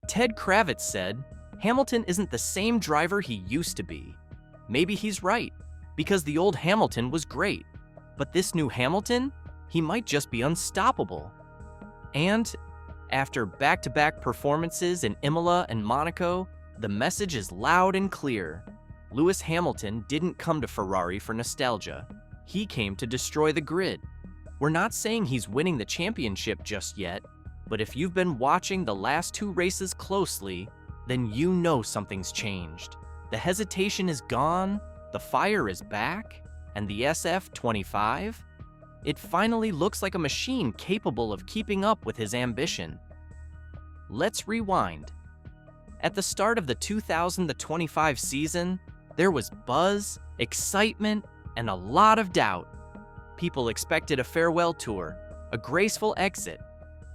Ted Kravitz said, "Hamilton isn't the same driver he used to be." Maybe he's right, because the old Hamilton was great. But this new Hamilton, he might just be unstoppable. And after back-to-back performances in Imola and Monaco, the message is loud and clear. Lewis Hamilton didn't come to Ferrari for nostalgia. He came to destroy the grid. We're not saying he's winning the championship just yet, but if you've been watching the last two races closely, then you know something's changed. The hesitation is gone, the fire is back, and the SF25? It finally looks like a machine capable of keeping up with his ambition. Let's rewind. At the start of the 2025 season, there was buzz, excitement, and a lot of doubt. People expected a farewell tour, a graceful exit,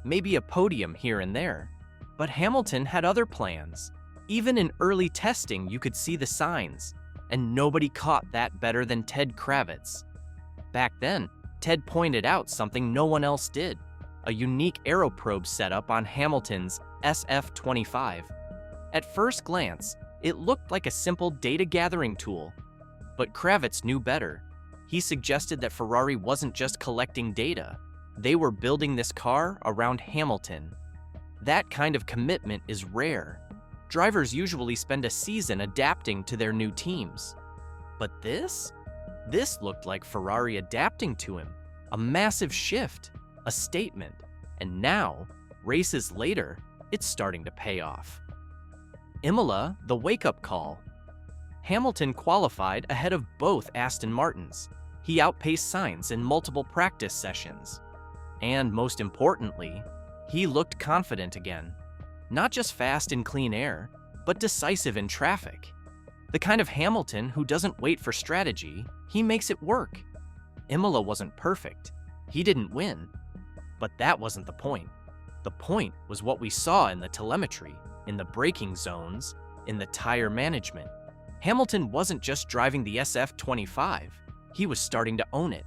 maybe a podium here and there. But Hamilton had other plans. Even in early testing, you could see the signs, and nobody caught that better than Ted Kravitz. Back then, Ted pointed out something no one else did, a unique aeroprobe setup on Hamilton's SF25. At first glance, it looked like a simple data-gathering tool, but Kravitz knew better. He suggested that Ferrari wasn't just collecting data. They were building this car around Hamilton. That kind of commitment is rare. Drivers usually spend a season adapting to their new teams. But this looked like Ferrari adapting to him. A massive shift, a statement. And now, races later, it's starting to pay off. Imola, the wake-up call. Hamilton qualified ahead of both Aston Martins. He outpaced Sainz in multiple practice sessions. And most importantly, he looked confident again. Not just fast in clean air, but decisive in traffic. The kind of Hamilton who doesn't wait for strategy, he makes it work. Imola wasn't perfect. He didn't win. But that wasn't the point. The point was what we saw in the telemetry, in the braking zones, in the tire management. Hamilton wasn't just driving the SF25, he was starting to own it.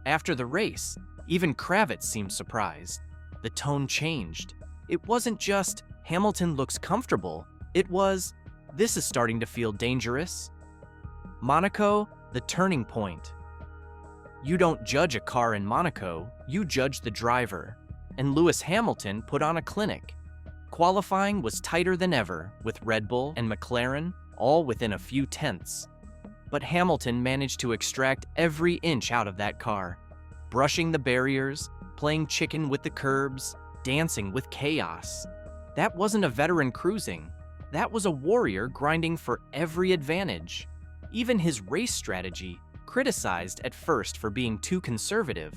After the race, even Kravitz seemed surprised. The tone changed. It wasn't just, Hamilton looks comfortable. It was, this is starting to feel dangerous. Monaco, the turning point. You don't judge a car in Monaco, you judge the driver. And Lewis Hamilton put on a clinic. Qualifying was tighter than ever, with Red Bull and McLaren all within a few tenths. But Hamilton managed to extract every inch out of that car, brushing the barriers, playing chicken with the curbs, dancing with chaos. That wasn't a veteran cruising. That was a warrior grinding for every advantage. Even his race strategy, criticized at first for being too conservative,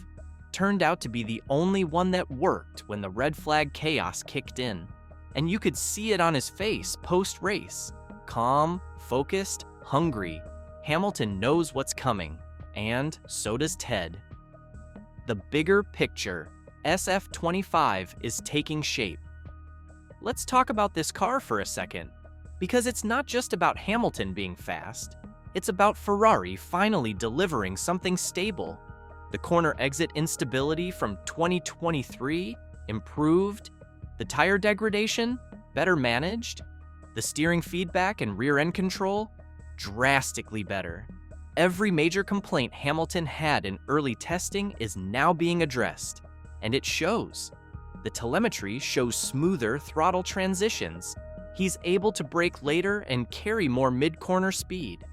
turned out to be the only one that worked when the red flag chaos kicked in. And you could see it on his face post-race. Calm, focused, hungry. Hamilton knows what's coming, and so does Ted. The bigger picture, SF25 is taking shape. Let's talk about this car for a second, because it's not just about Hamilton being fast. It's about Ferrari finally delivering something stable. The corner exit instability from 2023 improved. The tire degradation better managed. The steering feedback and rear end control drastically better. Every major complaint Hamilton had in early testing is now being addressed, and it shows. The telemetry shows smoother throttle transitions. He's able to brake later and carry more mid-corner speed.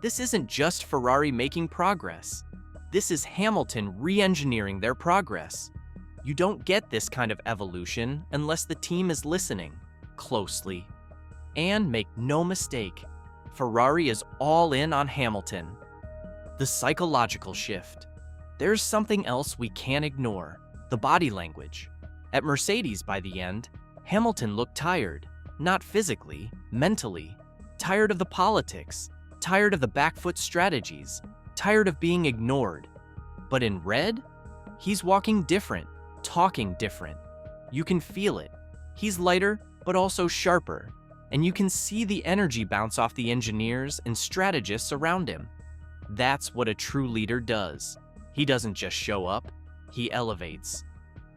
This isn't just Ferrari making progress. This is Hamilton re-engineering their progress. You don't get this kind of evolution unless the team is listening closely. And make no mistake, Ferrari is all in on Hamilton. The psychological shift. There's something else we can't ignore, the body language. At Mercedes by the end, Hamilton looked tired, not physically, mentally. Tired of the politics, tired of the back foot strategies, tired of being ignored. But in red, he's walking different, talking different. You can feel it. He's lighter, but also sharper. And you can see the energy bounce off the engineers and strategists around him. That's what a true leader does. He doesn't just show up, he elevates.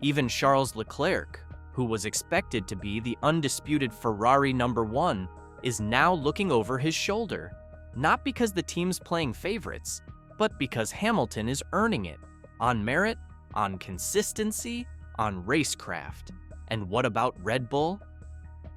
Even Charles Leclerc, who was expected to be the undisputed Ferrari #1, is now looking over his shoulder, not because the team's playing favorites, but because Hamilton is earning it, on merit, on consistency, on racecraft. And what about Red Bull?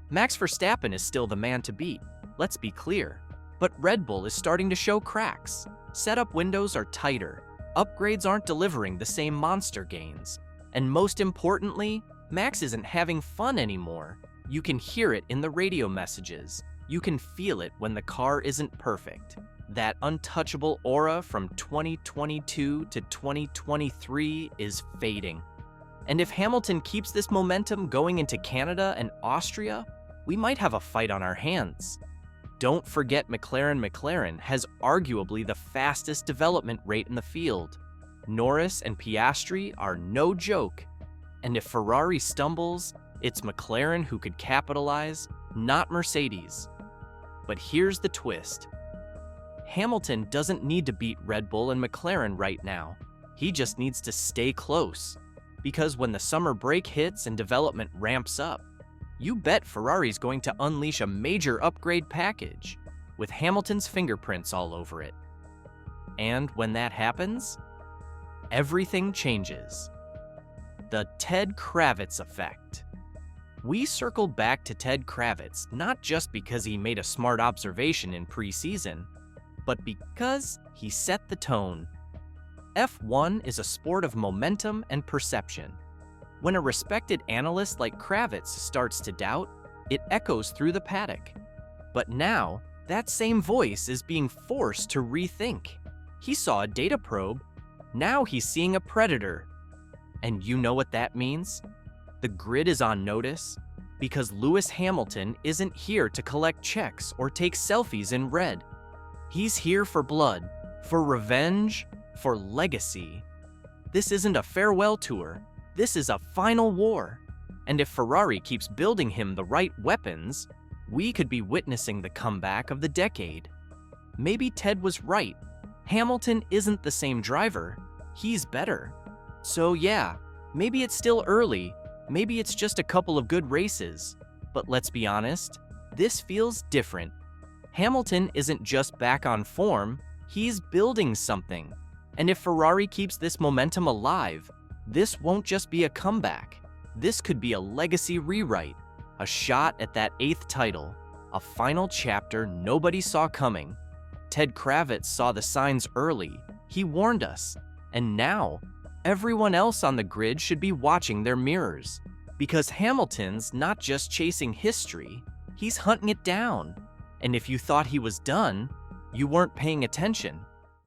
Max Verstappen is still the man to beat, let's be clear, but Red Bull is starting to show cracks. Setup windows are tighter, upgrades aren't delivering the same monster gains, and most importantly, Max isn't having fun anymore. You can hear it in the radio messages. You can feel it when the car isn't perfect. That untouchable aura from 2022 to 2023 is fading. And if Hamilton keeps this momentum going into Canada and Austria, we might have a fight on our hands. Don't forget McLaren has arguably the fastest development rate in the field. Norris and Piastri are no joke. And if Ferrari stumbles, it's McLaren who could capitalize, not Mercedes. But here's the twist. Hamilton doesn't need to beat Red Bull and McLaren right now. He just needs to stay close. Because when the summer break hits and development ramps up, you bet Ferrari's going to unleash a major upgrade package, with Hamilton's fingerprints all over it. And when that happens, everything changes. The Ted Kravitz effect. We circle back to Ted Kravitz not just because he made a smart observation in preseason, but because he set the tone. F1 is a sport of momentum and perception. When a respected analyst like Kravitz starts to doubt, it echoes through the paddock. But now, that same voice is being forced to rethink. He saw a data probe, now he's seeing a predator. And you know what that means? The grid is on notice because Lewis Hamilton isn't here to collect checks or take selfies in red. He's here for blood, for revenge, for legacy. This isn't a farewell tour. This is a final war. And if Ferrari keeps building him the right weapons, we could be witnessing the comeback of the decade. Maybe Ted was right. Hamilton isn't the same driver. He's better. So yeah, maybe it's still early. Maybe it's just a couple of good races. But let's be honest, this feels different. Hamilton isn't just back on form, he's building something. And if Ferrari keeps this momentum alive, this won't just be a comeback. This could be a legacy rewrite, a shot at that 8th title, a final chapter nobody saw coming. Ted Kravitz saw the signs early. He warned us. And now, everyone else on the grid should be watching their mirrors. Because Hamilton's not just chasing history, he's hunting it down. And if you thought he was done, you weren't paying attention.